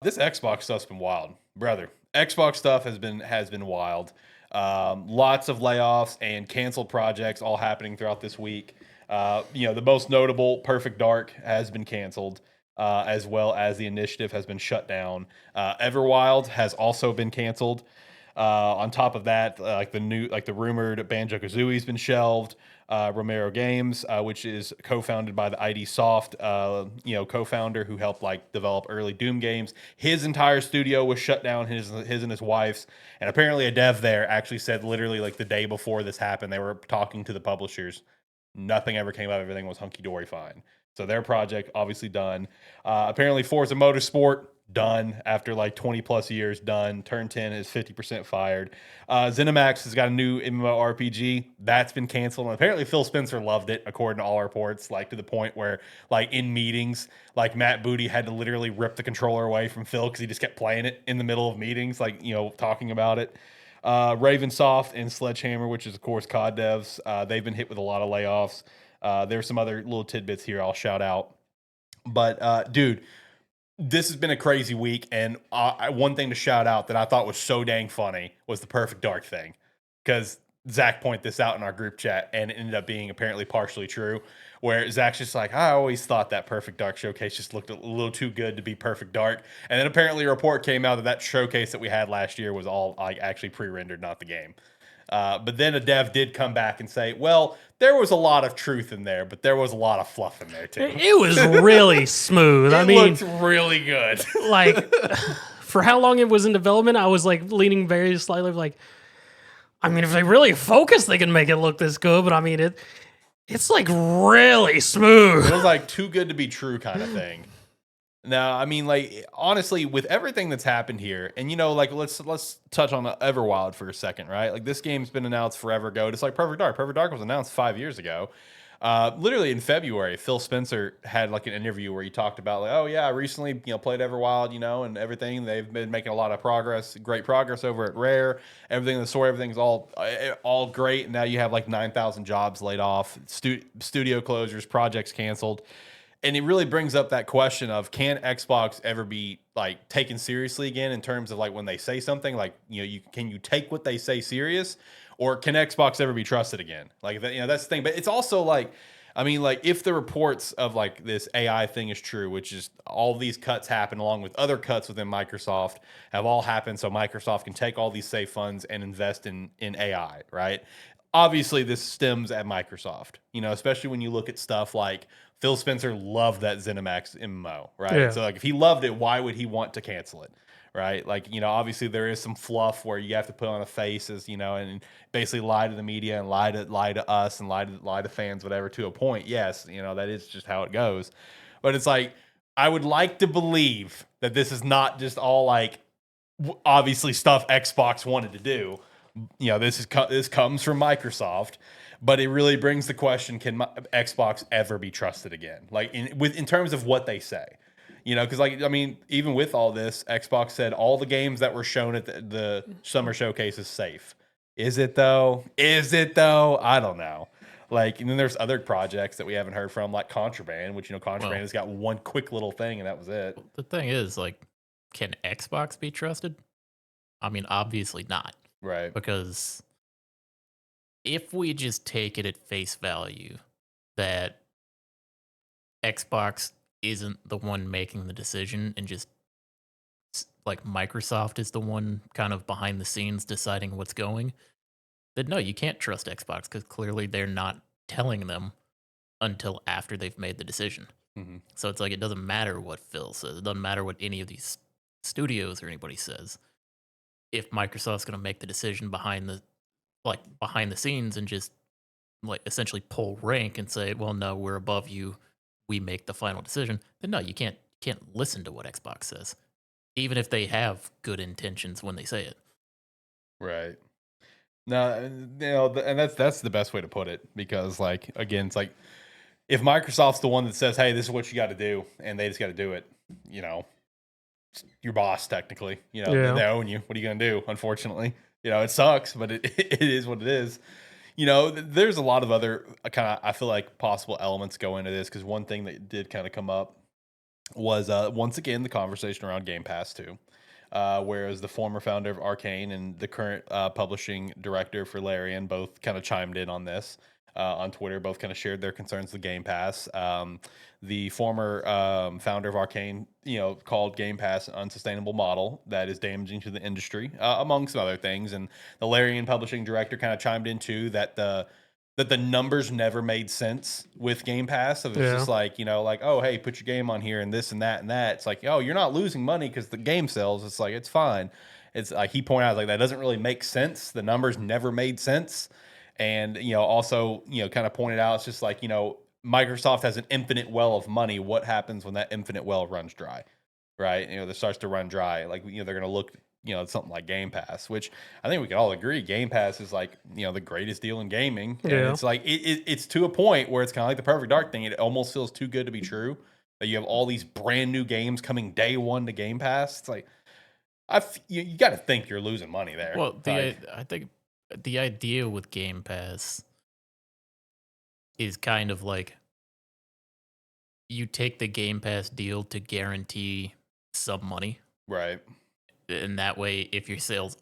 This Xbox stuff's been wild, brother. Xbox stuff has been wild. Lots of layoffs and canceled projects all happening throughout this week. The most notable, Perfect Dark, has been canceled, as well as the initiative has been shut down. Everwild has also been canceled. On top of that, like the rumored Banjo Kazooie's been shelved. Romero Games, which is co-founded by the ID Soft, co-founder who helped like develop early Doom games. His entire studio was shut down. His and his wife's, and apparently a dev there actually said literally like the day before this happened, they were talking to the publishers. Nothing ever came out. Everything was hunky dory fine. So their project obviously done. Apparently Forza Motorsport done after like 20 plus years done. Turn 10 is 50% fired. ZeniMax has got a new MMORPG that's been canceled. And apparently Phil Spencer loved it, according to all reports, like to the point where like in meetings, like Matt Booty had to literally rip the controller away from Phil because he just kept playing it in the middle of meetings, like, talking about it. Ravensoft and Sledgehammer, which is of course COD devs, they've been hit with a lot of layoffs. There's some other little tidbits here I'll shout out. But dude, this has been a crazy week, and one thing to shout out that I thought was so dang funny was the Perfect Dark thing, because Zach pointed this out in our group chat, and it ended up being apparently partially true. Where Zach's just like, I always thought that Perfect Dark showcase just looked a little too good to be Perfect Dark, and then apparently a report came out that that showcase that we had last year was all like actually pre-rendered, not the game. But then a dev did come back and say, well, there was a lot of truth in there, but there was a lot of fluff in there too. It was really smooth. I mean, looked really good. Like, for how long it was in development, I was like leaning very slightly like, I mean, if they really focus, they can make it look this good. But I mean, it's like really smooth. It was like too good to be true kind of thing. Now, I mean, like honestly, with everything that's happened here, and like let's touch on Everwild for a second, right? Like this game's been announced forever ago. It's like Perfect Dark. Perfect Dark was announced 5 years ago. Literally in February, Phil Spencer had like an interview where he talked about like, oh yeah, I recently played Everwild, and everything. They've been making a lot of progress, great progress over at Rare. Everything, the story, everything's all great. And now you have like 9,000 jobs laid off, studio closures, projects canceled. And it really brings up that question of, can Xbox ever be like taken seriously again in terms of like when they say something like, can you take what they say serious, or can Xbox ever be trusted again? Like that, that's the thing. But it's also like, I mean, like if the reports of like this AI thing is true, which is all these cuts happen along with other cuts within Microsoft have all happened, so Microsoft can take all these safe funds and invest in AI, right? Obviously, this stems at Microsoft, especially when you look at stuff like Phil Spencer loved that ZeniMax MMO, right? Yeah. So like if he loved it, why would he want to cancel it? Right. Like, obviously there is some fluff where you have to put on a face as, and basically lie to the media and lie to us and lie to fans, whatever, to a point. Yes. That is just how it goes. But it's like, I would like to believe that this is not just all like obviously stuff Xbox wanted to do. This comes from Microsoft, but it really brings the question: can Xbox ever be trusted again? Like in terms of what they say, because like I mean, even with all this, Xbox said all the games that were shown at the summer showcase is safe. Is it though? I don't know. Like, and then there's other projects that we haven't heard from, like Contraband, which Contraband has got one quick little thing, and that was it. The thing is, like, can Xbox be trusted? I mean, obviously not. Right. Because if we just take it at face value that Xbox isn't the one making the decision and just like Microsoft is the one kind of behind the scenes deciding what's going, then no, you can't trust Xbox because clearly they're not telling them until after they've made the decision. Mm-hmm. So it's like it doesn't matter what Phil says. It doesn't matter what any of these studios or anybody says. If Microsoft's going to make the decision behind the scenes and just like essentially pull rank and say, well, no, we're above you, we make the final decision, then no, you can't listen to what Xbox says, even if they have good intentions when they say it. Right. No, and that's the best way to put it, because like again, it's like if Microsoft's the one that says, hey, this is what you got to do, and they just got to do it, your boss technically, they own you. What are you going to do? Unfortunately, it sucks, but it is what it is. There's a lot of other kind of, I feel like, possible elements go into this, because one thing that did kind of come up was once again the conversation around Game Pass too. Whereas the former founder of Arcane and the current publishing director for Larian both kind of chimed in on this on Twitter, both kind of shared their concerns with Game Pass. The former founder of Arcane, called Game Pass an unsustainable model that is damaging to the industry, among some other things. And the Larian publishing director kind of chimed in too that the numbers never made sense with Game Pass. So it's Yeah. just like, like, oh, hey, put your game on here and this and that and that. It's like, oh, you're not losing money because the game sells. It's like, it's fine. It's like he pointed out, like, that doesn't really make sense. The numbers never made sense. And, also, kind of pointed out, it's just like, Microsoft has an infinite well of money. What happens when that infinite well runs dry? Right? That starts to run dry. Like, they're going to look, at something like Game Pass, which I think we can all agree Game Pass is like, the greatest deal in gaming. And Yeah. it's like, it's to a point where it's kind of like the Perfect Dark thing. It almost feels too good to be true that you have all these brand new games coming day one to Game Pass. It's like, you got to think you're losing money there. Well, Like, I think the idea with Game Pass is kind of like you take the Game Pass deal to guarantee some money. right. And that way, if your sales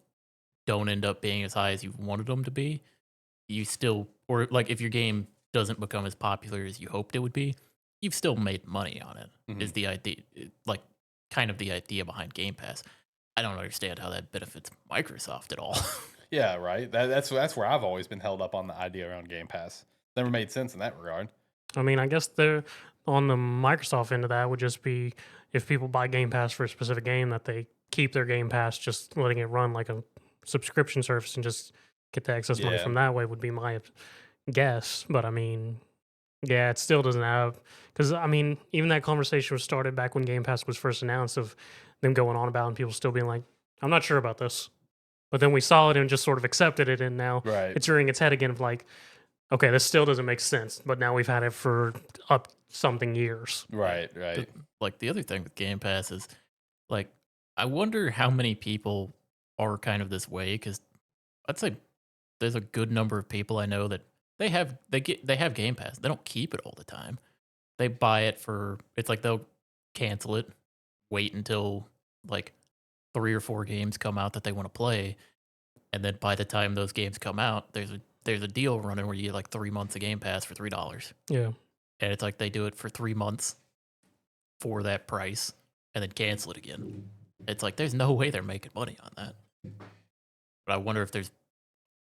don't end up being as high as you wanted them to be, you still, or like if your game doesn't become as popular as you hoped it would be, you've still made money on it. Is Mhm. the idea, like kind of the idea behind Game Pass. I don't understand how that benefits Microsoft at all. Yeah, right. That's where I've always been held up on the idea around Game Pass. Never made sense in that regard. I mean, I guess the on the Microsoft end of that would just be if people buy Game Pass for a specific game that they keep their Game Pass, just letting it run like a subscription service and just get the excess money Yeah. from that way would be my guess. But I mean, yeah, it still doesn't have because I mean, even that conversation was started back when Game Pass was first announced of them going on about and people still being like, I'm not sure about this. But then we saw it and just sort of accepted it, and now Right. it's rearing its head again of like, okay, this still doesn't make sense. But now we've had it for up something years. Right. Right. Like the other thing with Game Pass is like I wonder how many people are kind of this way because I'd say there's a good number of people I know that they have Game Pass. They don't keep it all the time. They buy it for it's like they'll cancel it, wait until like 3 or 4 games come out that they want to play, and then by the time those games come out, there's a deal running where you get like 3 months of Game Pass for $3. Yeah. And it's like they do it for 3 months for that price and then cancel it again. It's like there's no way they're making money on that. But I wonder if there's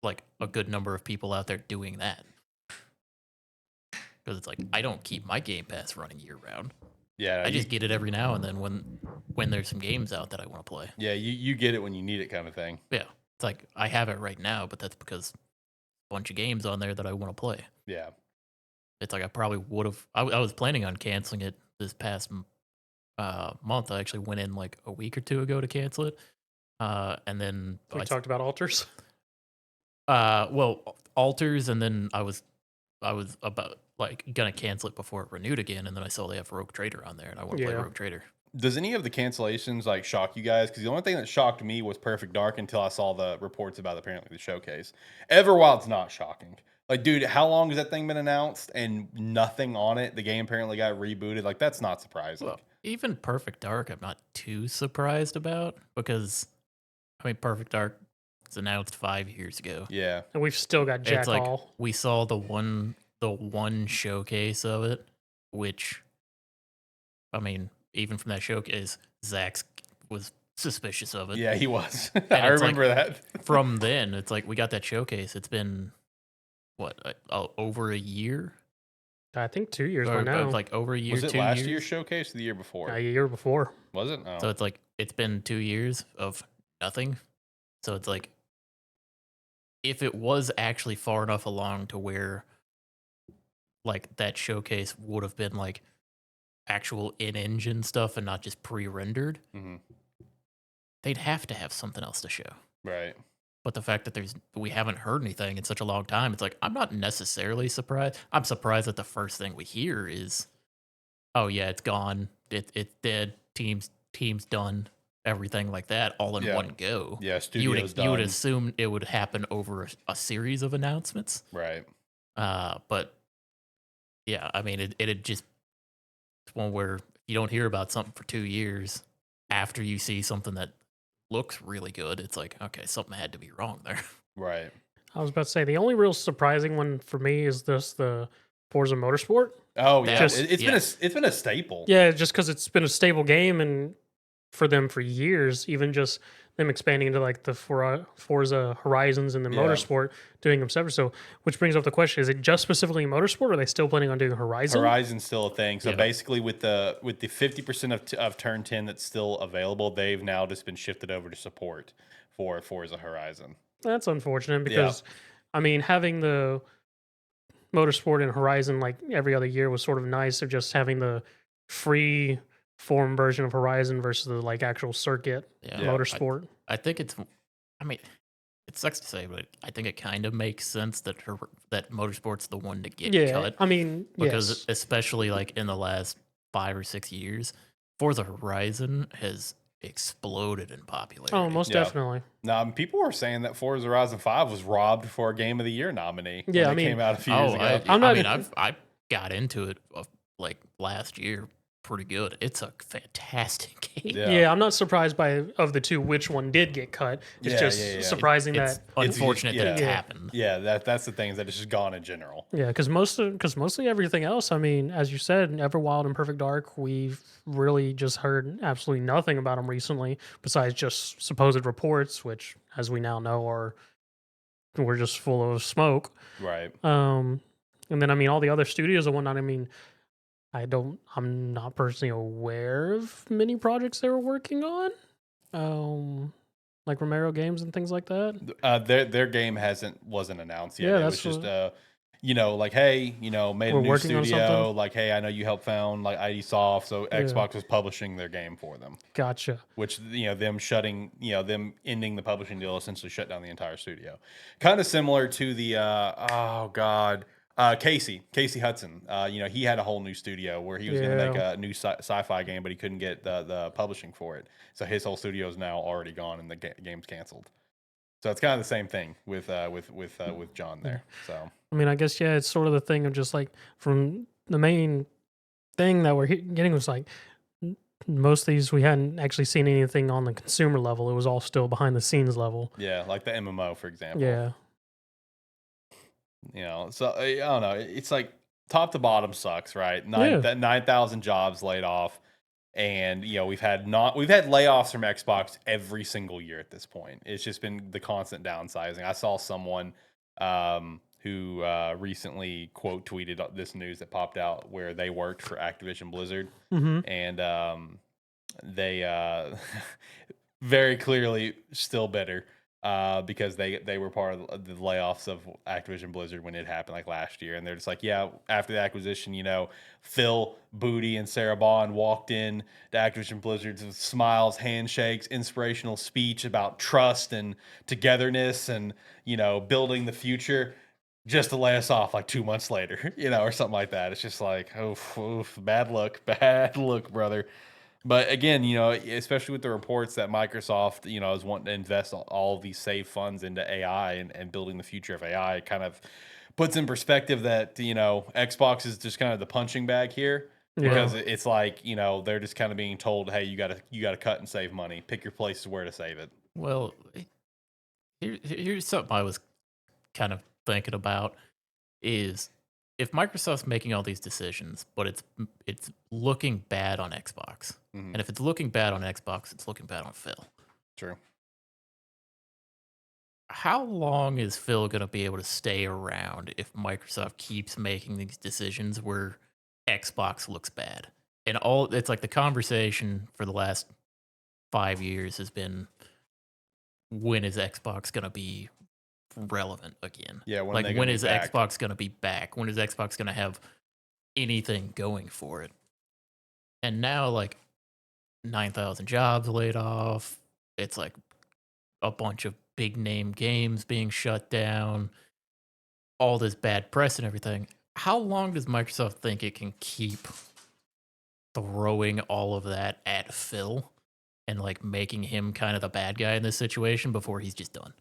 like a good number of people out there doing that. Because it's like I don't keep my Game Pass running year round. Yeah. I just get it every now and then when there's some games out that I want to play. Yeah. You get it when you need it, kind of thing. Yeah. It's like I have it right now, but that's because a bunch of games on there that I want to play. Yeah. It's like I probably would have. I was planning on canceling it this past month. I actually went in like a week or two ago to cancel it, and then We talked about altars. well, alters, and then I was about like gonna cancel it before it renewed again, and then I saw they have Rogue Trader on there, and I want to play Yeah. Rogue Trader. Does any of the cancellations like shock you guys? Because the only thing that shocked me was Perfect Dark until I saw the reports about apparently the showcase. Everwild's not shocking. Like, dude, how long has that thing been announced and nothing on it? The game apparently got rebooted. Like, that's not surprising. Well, even Perfect Dark, I'm not too surprised about because I mean, Perfect Dark was announced 5 years ago. Yeah. And we've still got Jack It's like Hall. we saw the one showcase of it, which I mean, even from that showcase, Zach was suspicious of it. Yeah, he was. I it's like- remember that. From then, it's like we got that showcase. It's been what over a year, I think 2 years or by now. like over a year. Was it 2 last years? year's showcase or the year before? A year before. Was it? Oh. So it's like it's been 2 years of nothing. So it's like if it was actually far enough along to where like that showcase would have been like actual in-engine stuff and not just pre-rendered, Mhm. they'd have to have something else to show. Right. But the fact that we haven't heard anything in such a long time, it's like I'm not necessarily surprised. I'm surprised that the first thing we hear is, "Oh yeah, it's gone. It's dead. Team's done. Everything like that, all in Yeah. one go." Yeah, You would studio's you would done. assume it would happen over a series of announcements. Right. But yeah, I mean, it'd just it's one where you don't hear about something for 2 years after you see something that looks really good, it's like, okay, something had to be wrong there. Right. I was about to say the only real surprising one for me is this the Forza Motorsport. Oh yeah, Just- it's been a staple. Yeah, just because it's been a stable game and for them for years, even just them expanding into like the Forza Horizons and the Yeah. Motorsport, doing them separate. So, which brings up the question: is it just specifically Motorsport, or are they still planning on doing Horizon? Horizon's still a thing. So Yeah. basically, with the 50% of Turn 10 that's still available, they've now just been shifted over to support for Forza Horizon. That's unfortunate because, I mean, having the Motorsport and Horizon like every other year was sort of nice. Of just having the free form version of Horizon versus the like actual circuit Yeah. Motorsport. I think it's, I mean, it sucks to say, but I think it kind of makes sense that that Motorsport's the one to get Yeah, cut. I mean, Because yes. especially like in the last 5 or 6 years, Forza Horizon has exploded in popularity. Oh, most Yeah. definitely. Now, people were saying that Forza Horizon 5 was robbed for a Game of the Year nominee. Yeah, when I it mean- came out a few years Oh, ago. I'm not- I mean, I got into it like last year pretty good. It's a fantastic game. Yeah. Yeah. I'm not surprised by of the two which one did get cut. It's Yeah, just yeah, yeah. surprising It's that unfortunate that it yeah. happened. Yeah, that's the thing, is that it's just gone in general. yeah, because mostly everything else. I mean, as you said, Everwild and Perfect Dark, we've really just heard absolutely nothing about them recently, besides just supposed reports, which, as we now know, were just full of smoke. Right. And then I mean, all the other studios and whatnot. I mean, I'm not personally aware of many projects they were working on, like Romero Games and things like that. Their game wasn't announced yet. Yeah, It that's was just like, hey, made We're a new working on studio. something. Like, hey, I know you helped found like ID Soft, so Yeah. Xbox was publishing their game for them. Gotcha. Which them ending the publishing deal essentially shut down the entire studio. Kind of similar to the Casey Hudson. He had a whole new studio where he was going to make a new sci-fi game, but he couldn't get the publishing for it. So his whole studio is now already gone and the game's canceled. So it's kind of the same thing with John there. So I mean, I guess yeah, it's sort of the thing of just like from the main thing that we're getting was like most of these we hadn't actually seen anything on the consumer level. It was all still behind the scenes level. yeah, like the MMO, for example. Yeah. So I don't know. It's like top to bottom sucks, right? Yeah. 9,000 jobs laid off, and we've had layoffs from Xbox every single year at this point. It's just been the constant downsizing. I saw someone who recently quote tweeted this news that popped out where they worked for Activision Blizzard, Mm-hmm. and they very clearly still bitter. Because they were part of the layoffs of Activision Blizzard when it happened like last year, and they're just like, yeah, after the acquisition, Phil Booty and Sarah Bond walked in to Activision Blizzard with smiles, handshakes, inspirational speech about trust and togetherness, and building the future, just to lay us off like 2 months later, or something like that. It's just like, oof, bad luck, brother. But again, especially with the reports that Microsoft, is wanting to invest all of these saved funds into AI and building the future of AI, it kind of puts in perspective that, Xbox is just kind of the punching bag here, because it's like, they're just kind of being told, hey, you gotta cut and save money. Pick your places where to save it. Well, here's something I was kind of thinking about is if Microsoft's making all these decisions, but it's looking bad on Xbox, Mhm. and if it's looking bad on Xbox, it's looking bad on Phil. True. How long is Phil going to be able to stay around if Microsoft keeps making these decisions where Xbox looks bad? And it's like the conversation for the last 5 years has been, when is Xbox going to be relevant again? Yeah, when Like, when is Xbox going to be back? When is Xbox going to have anything going for it? And now, like, 9,000 jobs laid off. It's like a bunch of big name games being shut down. All this bad press and everything. How long does Microsoft think it can keep throwing all of that at Phil and like making him kind of the bad guy in this situation before he's just done?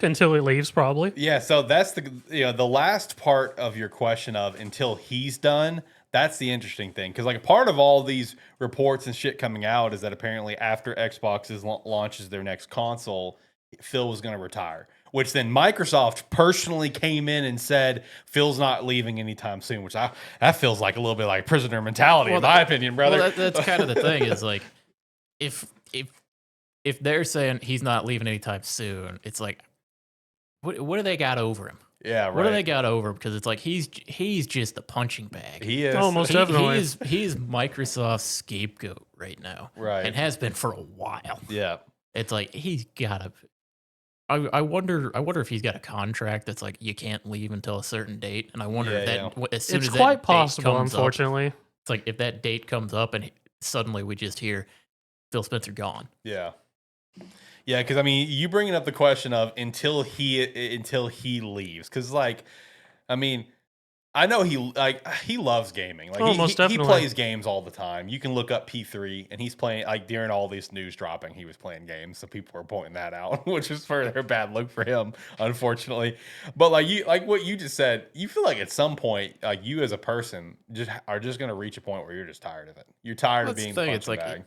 Until he leaves, probably. Yeah, so that's the last part of your question of until he's done. That's the interesting thing, because like a part of all these reports and shit coming out is that apparently after Xbox launches their next console, Phil was going to retire. Which then Microsoft personally came in and said Phil's not leaving anytime soon. Which that feels like a little bit like prisoner mentality, in my opinion, brother. Well, that's kind of the thing is like if they're saying he's not leaving anytime soon, it's like what do they got over him? Yeah, right. What do they got over him? Because it's like he's just a punching bag. He is. Oh, most definitely. He's Microsoft's scapegoat right now, Right. and has been for a while. Yeah. It's like he's gotta. I wonder if he's got a contract that's like you can't leave until a certain date, and I wonder if that as soon It's as quite that possible, date comes unfortunately. up, it's like if that date comes up and suddenly we just hear Phil Spencer gone. Yeah. Yeah, because I mean, you bringing up the question of until he leaves, because like, I mean, I know he loves gaming. Like Oh, most he definitely. plays games all the time. You can look up P3, and he's playing like during all this news dropping, he was playing games. So people were pointing that out, which is further a bad look for him, unfortunately. But like what you just said, you feel like at some point, like you as a person are just gonna reach a point where you're just tired of it. You're tired of being the punching It's like bag.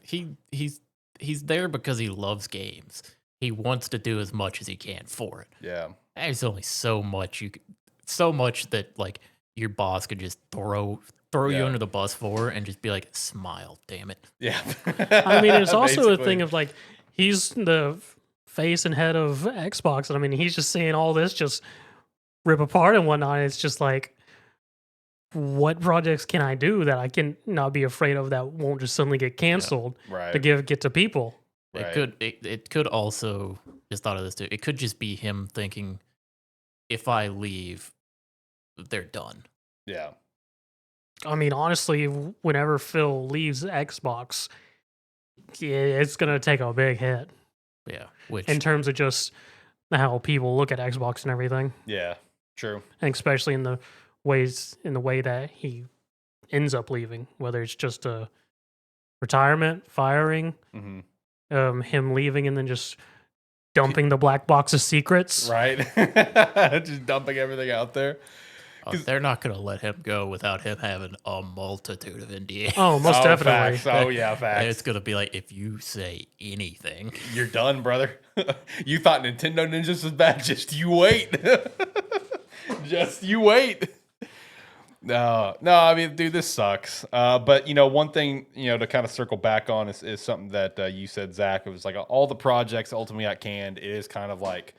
he's there because he loves games. He wants to do as much as he can for it. Yeah. There's only so much that like your boss could just throw you under the bus for and just be like, smile, damn it. Yeah. I mean, it's also a Basically. thing of like he's the face and head of Xbox, and I mean, he's just seeing all this just rip apart and whatnot. It's just like, what projects can I do that I can not be afraid of that won't just suddenly get canceled Right. to get to people? Right. It could also, just thought of this too, it could just be him thinking, if I leave, they're done. Yeah. I mean, honestly, whenever Phil leaves Xbox, it's gonna take a big hit Yeah, which in terms of just how people look at Xbox and everything, Yeah. True. and especially in the way that he ends up leaving, whether it's just a retirement, firing, Hmm. him leaving, and then just dumping the black box of secrets. Right. Just dumping everything out there. they're not going to let him go without him having a multitude of NDAs. Oh, most definitely. Facts. Oh, yeah, And facts. it's going to be like, if you say anything, You're done, brother. You thought Nintendo Ninjas was bad. Just you wait. Just you wait. No, I mean, dude, this sucks. But one thing, to kind of circle back on is something that you said, Zach. It was like all the projects ultimately got canned. It is kind of like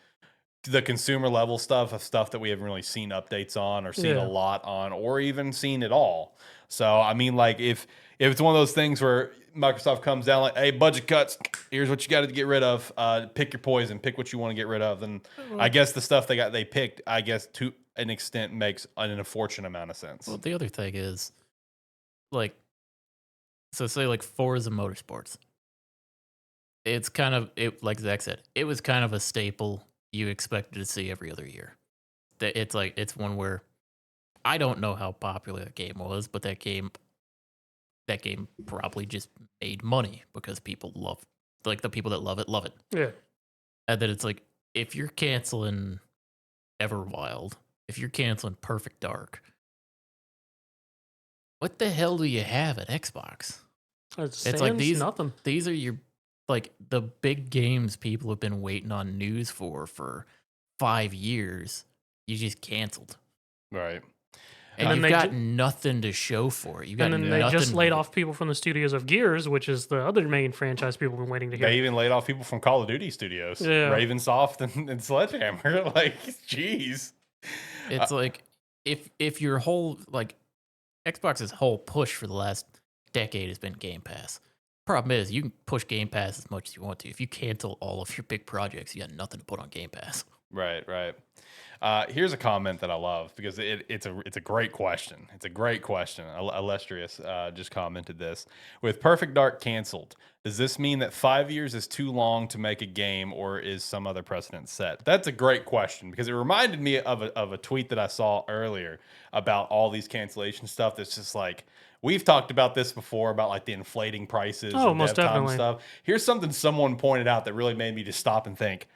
the consumer level stuff that we haven't really seen updates on or seen a lot on or even seen at all. So I mean, like if it's one of those things where Microsoft comes down like, hey, budget cuts, here's what you got to get rid of. Pick your poison, pick what you want to get rid of. And I guess the stuff they picked, I guess to an extent makes an unfortunate amount of sense. well, the other thing is, like, so say like Forza Motorsports. It's kind of, like Zach said, it was kind of a staple you expected to see every other year. It's like, it's one where I don't know how popular that game was, but that game probably just made money because people love, like the people that love it. Yeah. And then it's like, if you're canceling Everwild, if you're canceling Perfect Dark, what the hell do you have at Xbox? It's like nothing. These are your, like, the big games people have been waiting on news for 5 years. You just canceled. Right. And then you've they got nothing to show for it. You got And then nothing. they just laid off people from the studios of Gears, which is the other main franchise people have been waiting to hear. They even laid off people from Call of Duty studios, Yeah. Ravensoft and Sledgehammer. Like, jeez. It's like if your whole, like, Xbox's whole push for the last decade has been Game Pass. Problem is, you can push Game Pass as much as you want to. If you cancel all of your big projects, you got nothing to put on Game Pass. Right. Here's a comment that I love because it's a great question. It's a great question. Illustrious just commented this. With Perfect Dark canceled, does this mean that 5 years is too long to make a game, or is some other precedent set? That's a great question because it reminded me of a tweet that I saw earlier about all these cancellation stuff. That's just like, we've talked about this before about like the inflating prices Oh, and most dev time definitely. stuff. Here's something someone pointed out that really made me just stop and think.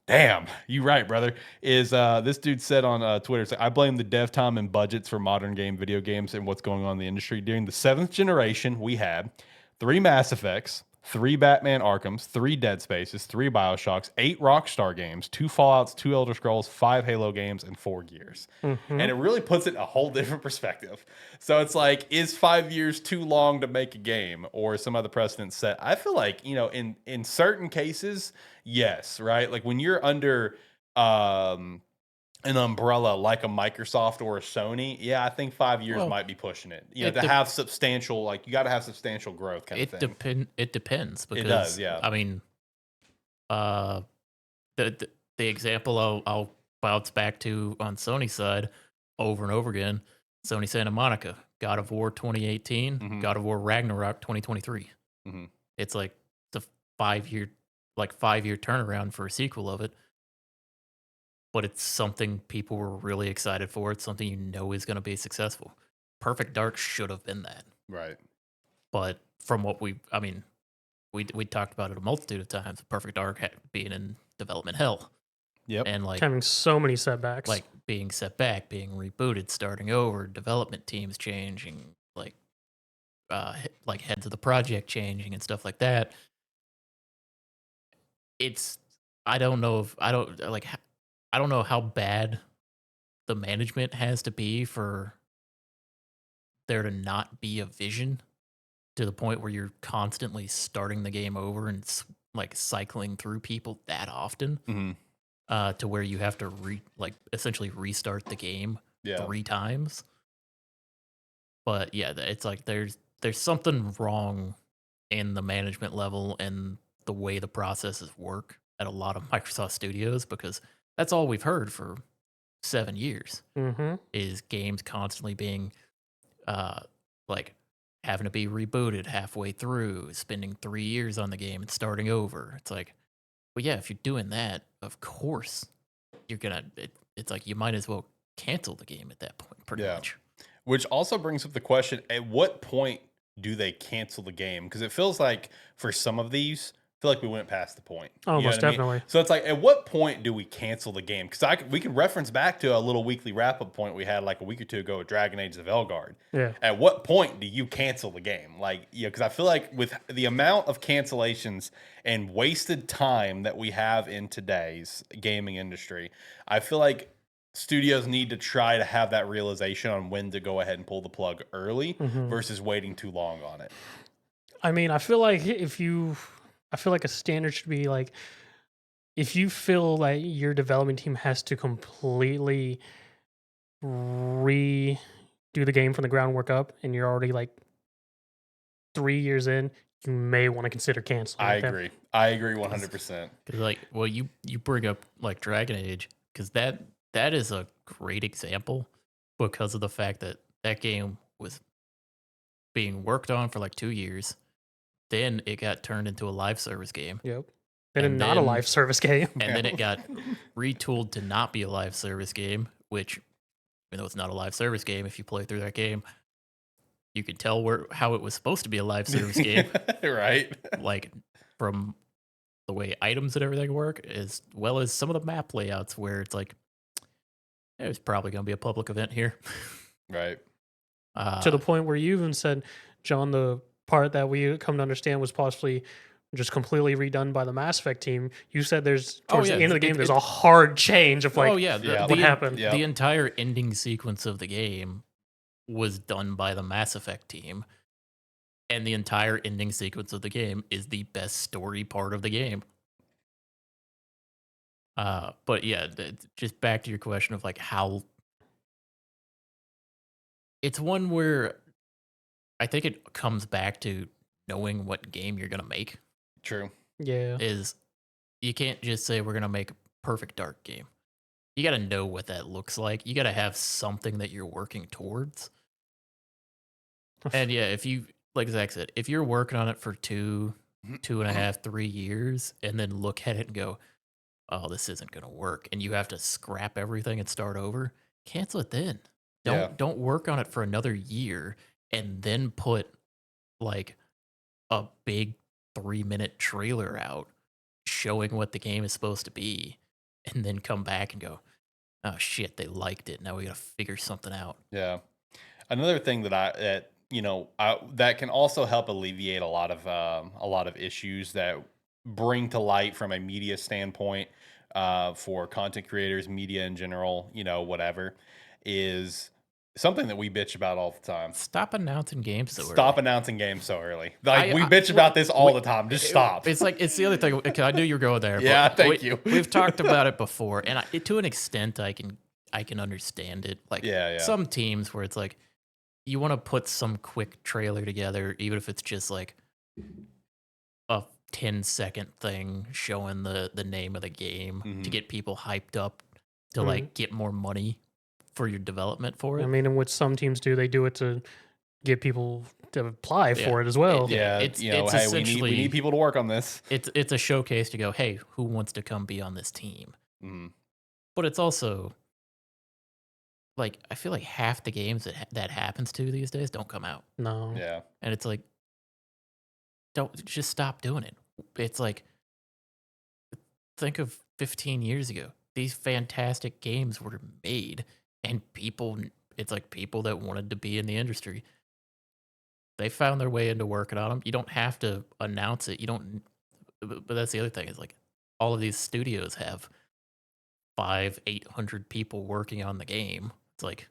Damn, you right, brother. Is this dude said on Twitter? It's like, I blame the dev time and budgets for modern video games and what's going on in the industry. During the 7th generation, we had 3 Mass Effects, 3 Batman Arkhams, 3 Dead Spaces, 3 Bioshocks, 8 Rockstar games, 2 Fallouts, 2 Elder Scrolls, 5 Halo games, and 4 Gears. Mm-hmm. And it really puts it in a whole different perspective. So it's like, is 5 years too long to make a game, or some other precedent set? I feel like, in certain cases, yes, right? Like when you're under an umbrella like a Microsoft or a Sony, yeah, I think 5 years Well, might be pushing it. it To dep- have substantial, like you got to have substantial growth kind of thing. It depends because It does, yeah. I mean, uh, the example I'll bounce back to on Sony's side over and over again: Sony Santa Monica, God of War 2018, Mhm. God of War Ragnarok 2023. Mhm. It's like the 5 year 5 year turnaround for a sequel of it. But it's something people were really excited for. It's something is going to be successful. Perfect Dark should have been that. Right. But from what we talked about it a multitude of times. Perfect Dark being in development hell, Yep. and like Having so many setbacks. being set back, being rebooted, starting over, development teams changing, like heads of the project changing and stuff like that. It's I don't know if I don't know how bad the management has to be for there to not be a vision to the point where you're constantly starting the game over and like cycling through people that often, Mhm. to where you have to essentially restart the game Yeah. 3 times. But yeah, it's like there's something wrong in the management level and the way the processes work at a lot of Microsoft studios, because that's all we've heard for 7 years Mm-hmm. is games constantly being like having to be rebooted halfway through, spending 3 years on the game and starting over. It's like, well, yeah, if you're doing that, of course you're gonna. It's like you might as well cancel the game at that point, pretty Yeah. much. Which also brings up the question, at what point do they cancel the game? Because it feels like for some of these, I feel like we went past the point. Oh, You know most what I mean? definitely. So it's like, at what point do we cancel the game? Because we could reference back to a little weekly wrap up point we had like a week or two ago with Dragon Age of Elgard. Yeah. At what point do you cancel the game? Like, because I feel like with the amount of cancellations and wasted time that we have in today's gaming industry, I feel like studios need to try to have that realization on when to go ahead and pull the plug early Mhm. versus waiting too long on it. I mean, I feel like I feel like a standard should be like, if you feel like your development team has to completely redo the game from the groundwork up, and you're already like 3 years in, you may want to consider canceling. I at that- agree. I agree 100%. Because well, you bring up like Dragon Age, because that is a great example because of the fact that that game was being worked on for like 2 years. Then it got turned into a live service game. Yep. And And not a then- live service game. And then it got retooled to not be a live service game, which, even though it's not a live service game, if you play through that game, you could tell how it was supposed to be a live service game, Right? like from the way items and everything work, as well as some of the map layouts where it's like, there's probably going to be a public event here. Right. To the point where you even said, John, the part that we come to understand was possibly just completely redone by the Mass Effect team. You said there's towards yeah, the end of the it- game, there's it- a hard change of like, oh yeah, Yeah. what happened? Yeah. The entire ending sequence of the game was done by the Mass Effect team, and the entire ending sequence of the game is the best story part of the game. But yeah, just back to your question of like how it's one where I think it comes back to knowing what game you're gonna make. True. Yeah. Is you can't just say we're gonna make a Perfect Dark game. You got to know what that looks like. You got to have something that you're working towards. And yeah, if you, like Zach said, if you're working on it for 2.5, 3 years, and then look at it and go, oh, this isn't going to work, and you have to scrap everything and start over, cancel it then. Don't work on it for another year and then put like a big 3-minute trailer out showing what the game is supposed to be and then come back and go, oh shit, they liked it. Now we got to figure something out. Yeah. Another thing that can also help alleviate a lot of issues that bring to light from a media standpoint, for content creators, media in general, whatever, is something that we bitch about all the time. Stop announcing games so Stop early. announcing games so early. Like, we I- bitch about this all the time. Just stop. It's like it's the other thing. Okay, I knew you were going there. Yeah, but thank you. We've talked about it before, and to an extent, I can understand it. Like Yeah. some teams where it's like you want to put some quick trailer together, even if it's just like a 10-second thing showing the name of the game Mhm. to get people hyped up to like get more money for your development for it. I mean, and what some teams do, they do it to get people to apply Yeah. for it as well. Yeah, it's hey, essentially we need people to work on this. it's a showcase to go, hey, who wants to come be on this team? Mhm. But it's also like I feel like half the games that happens to these days don't come out, No. Yeah. and it's like, don't just stop doing it. It's like, think of 15 years ago. These fantastic games were made, and it's like people that wanted to be in the industry. They found their way into working on them. You don't have to announce it. You don't. But that's the other thing is like all of these studios have 500-800 people working on the game. It's like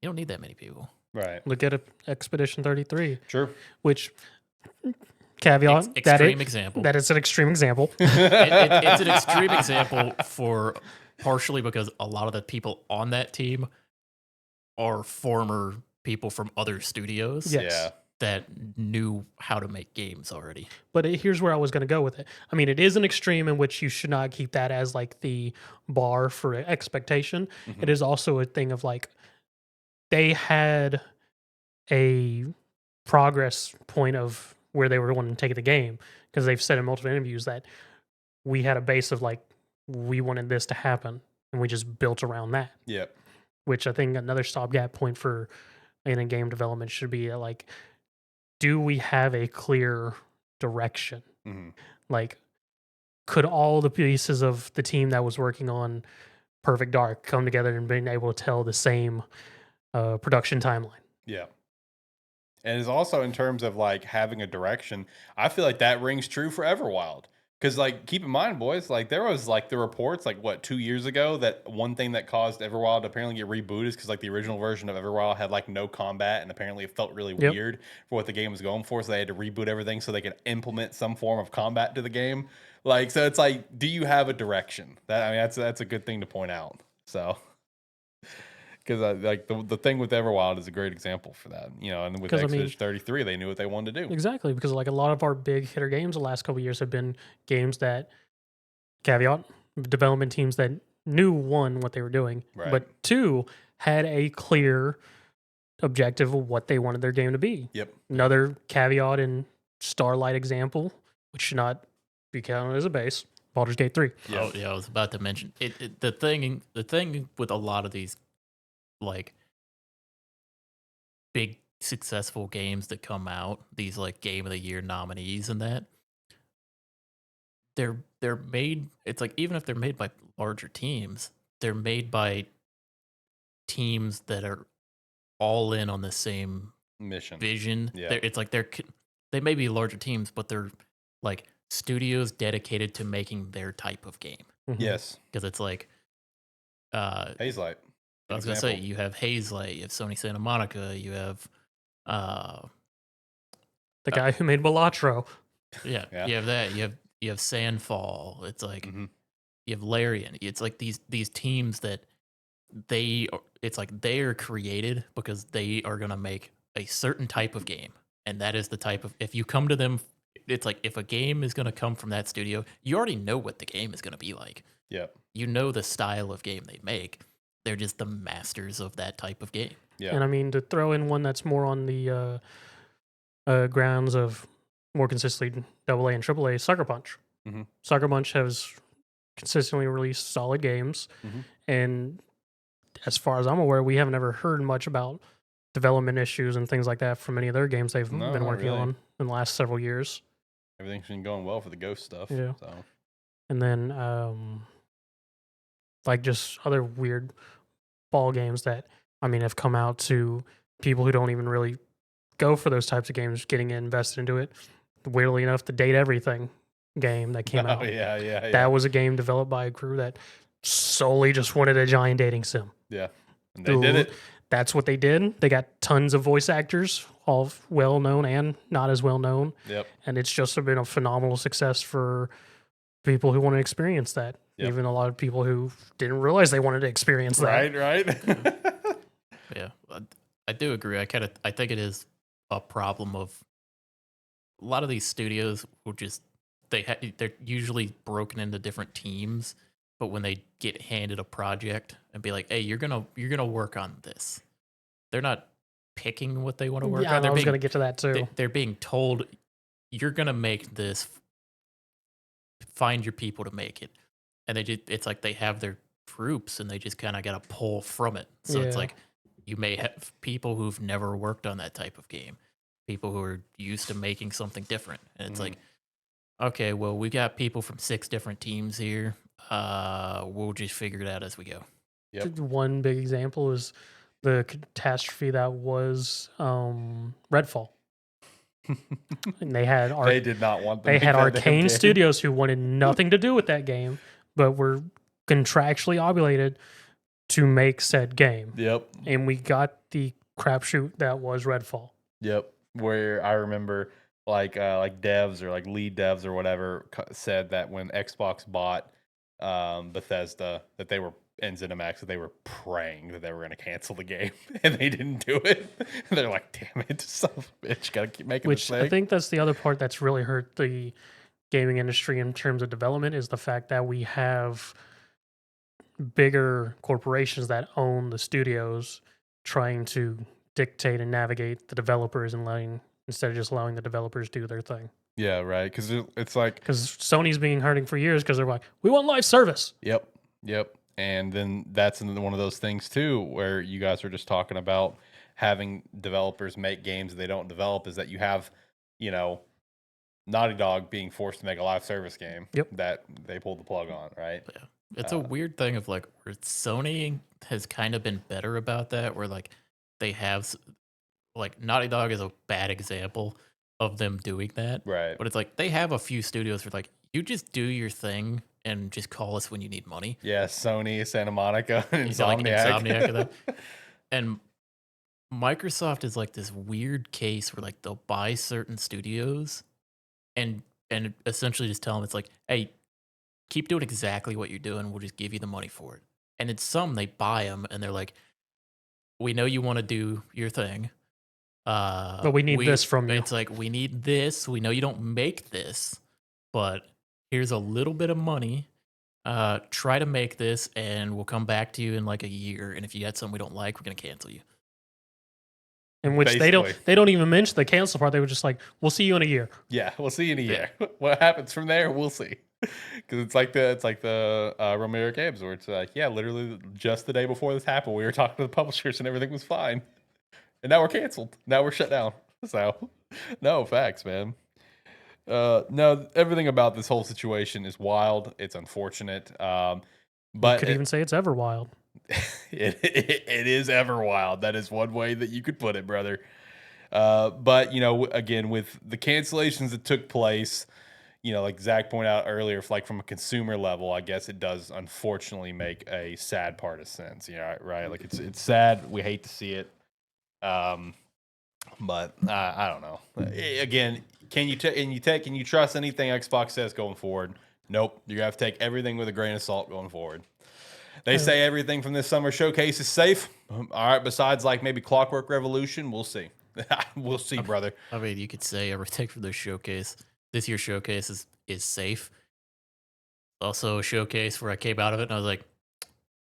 you don't need that many people. Right. Look at Expedition 33, True. which caveat Extreme example. that is an extreme example. It's an extreme example for partially because a lot of the people on that team are former people from other studios Yes. Yeah. that knew how to make games already. But here's where I was going to go with it. I mean, it is an extreme in which you should not keep that as like the bar for expectation. Mhm. It is also a thing of like they had a progress point of where they were wanting to take the game because they've said in multiple interviews that we had a base of like we wanted this to happen and we just built around that. Yep. Which I think another stopgap point for in a game development should be like, do we have a clear direction? Mhm. Like, could all the pieces of the team that was working on Perfect Dark come together and being able to tell the same production timeline? Yeah. And it's also in terms of like having a direction. I feel like that rings true for Everwild. Because like keep in mind, boys, like there was like the reports like what 2 years ago that one thing that caused Everwild to apparently get rebooted is because like the original version of Everwild had like no combat and apparently it felt really Yep. weird for what the game was going for. So they had to reboot everything so they could implement some form of combat to the game. Like so, it's like, do you have a direction? That's a good thing to point out. So. Because like the thing with Everwild is a great example for that, and with 'Cause, I Exodus mean- 33, they knew what they wanted to do. Exactly, because like a lot of our big hitter games the last couple of years have been games that, caveat, development teams that knew one, what they were doing, Right. but two, had a clear objective of what they wanted their game to be. Yep. Another caveat and Starlight example, which should not be counted as a base, Baldur's Gate 3. Yep. Oh yeah, I was about to mention it. The thing with a lot of these like big successful games that come out, these like Game of the Year nominees and that, they're made. It's like even if they're made by larger teams, they're made by teams that are all in on the same Mission. vision. Yeah. It's like they may be larger teams, but they're like studios dedicated to making their type of game. Mhm. Yes. Because it's like, Hazelight. I was gonna say you have Hazelight, you have Sony Santa Monica, you have The guy who made Balatro. yeah, Yeah. you have that. You have Sandfall. It's like Mhm. you have Larian. It's like these teams that it's like they are created because they are gonna make a certain type of game, and that is the type of if you come to them, it's like if a game is gonna come from that studio, you already know what the game is gonna be like. Yep. You know the style of game they make. They're just the masters of that type of game. Yeah. And I mean, to throw in one that's more on the grounds of more consistently AA and AAA, Sucker Punch. Mhm. Sucker Punch has consistently released solid games. Mhm. And as far as I'm aware, we haven't ever heard much about development issues and things like that from any of their games they've No, been not working really. on in the last several years. Everything's been going well for the Ghost stuff. Yeah. So And then like just other weird ball games that have come out to people who don't even really go for those types of games getting invested into it. Weirdly enough, the Date Everything game that came Oh out, yeah. that was a game developed by a crew that solely just wanted a giant dating sim. Yeah. And they did it. That's what they did. They got tons of voice actors, all well known and not as well known. Yep. And it's just been a phenomenal success for people who want to experience that. Yep. Even a lot of people who didn't realize they wanted to experience that. Right. Yeah, I do agree. I think it is a problem of a lot of these studios will just they're usually broken into different teams, but when they get handed a project and be like, "Hey, you're gonna work on this," they're not picking what they want to work Yeah, on. I was going to get to that too. They're being told, "You're gonna make this. Find your people to make it," and it's like they have their groups and they just kind of got to pull from it. So it's Yeah. like you may have people who've never worked on that type of game, people who are used to making something different, and it's like, okay, well, we got people from 6 different teams here. We'll just figure it out as we go. Yep. One big example is the catastrophe that was Redfall. And they had They did not want. They had that damn Arcane game. Studios who wanted nothing to do with that game, but were contractually obligated to make said game. Yep. And we got the crapshoot that was Redfall. Yep. Where I remember like devs or like lead devs or whatever said that when Xbox bought Bethesda that they were and ZeniMax that they were praying that they were going to cancel the game and they didn't do it. And they're like, damn it, son of a bitch, gotta keep making Which this thing. I think that's the other part that's really hurt the gaming industry in terms of development is the fact that we have bigger corporations that own the studios trying to dictate and navigate the developers and instead of just allowing the developers do their thing. Yeah, right. Because it's like, Because Sony's been hurting for years because they're like, we want live service. Yep. And then that's one of those things too, where you guys were just talking about having developers make games they don't develop. Is that you have, Naughty Dog being forced to make a live service game that they pulled the plug on, right? Yeah. It's a weird thing of like where Sony has kind of been better about that, where like they have like Naughty Dog is a bad example of them doing that. Right. But it's like they have a few studios where like you just do your thing and just call us when you need money. Yeah, Sony, Santa Monica, and Like Insomniac. Insomniac and that. And Microsoft is like this weird case where like they'll buy certain studios and essentially just tell them it's like, hey, keep doing exactly what you're doing. We'll just give you the money for it. And it's some they buy them and they're like, we know you want to do your thing. But we need this from you. It's like, we need this. We know you don't make this, but here's a little bit of money. Try to make this and we'll come back to you in like a year. And if you got something we don't like, we're going to cancel you. In which they don't even mention the cancel part. They were just like, we'll see you in a year. Yeah, we'll see you in a year. What happens from there, we'll see. Because it's like the Romero Games where it's like, yeah, literally just the day before this happened, we were talking to the publishers and everything was fine, and now we're canceled. Now we're shut down. So, no facts, man. No, everything about this whole situation is wild. It's unfortunate. But you could even say it's Everwild. It is Everwild. That is one way that you could put it, brother. But again, with the cancellations that took place, like Zach pointed out earlier, like from a consumer level, I guess it does unfortunately make a sad part of sense. Right? Like it's sad. We hate to see it. But I don't know. Again, can you trust anything Xbox says going forward? Nope. You're gonna have to take everything with a grain of salt going forward. They say everything from this summer showcase is safe. All right, besides like maybe Clockwork Revolution, we'll see. We'll see, brother. I mean, you could say everything from this showcase. This year's showcase is safe. Also a showcase where I came out of it and I was like,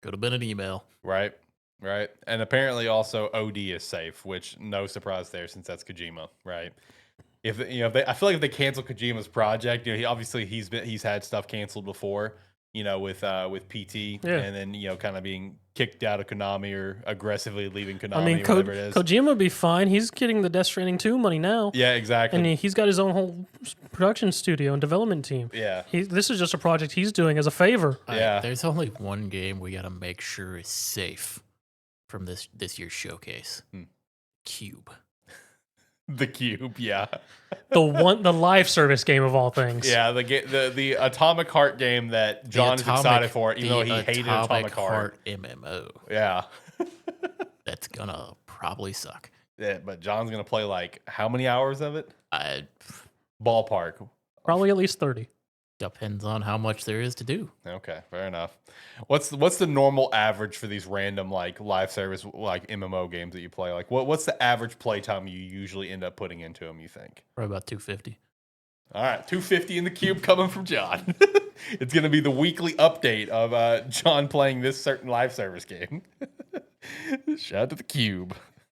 could have been an email. Right. And apparently also OD is safe, which no surprise there since that's Kojima, right? I feel like if they cancel Kojima's project, he's had stuff canceled before. with PT, Yeah. and then kind of being kicked out of Konami or aggressively leaving Konami, I mean, or whatever it is. Kojima would be fine. He's getting the Death Stranding 2 money now. Yeah, exactly. And he's got his own whole production studio and development team. Yeah. This is just a project he's doing as a favor. Yeah. There's only one game we got to make sure is safe from this year's showcase. Cube. The Cube, yeah. The live service game of all things. Yeah, the Atomic Heart game that John is excited for, even though he hated Atomic Heart. MMO. Yeah. That's gonna probably suck. Yeah, but John's gonna play like how many hours of it? I Ballpark. Probably at least 30. Depends on how much there is to do. Okay, fair enough. What's the normal average for these random like live service like MMO games that you play? Like what's the average play time you usually end up putting into them, you think? Probably about 250. All right, 250 in the Cube coming from John. It's going to be the weekly update of John playing this certain live service game. Shout out to the Cube.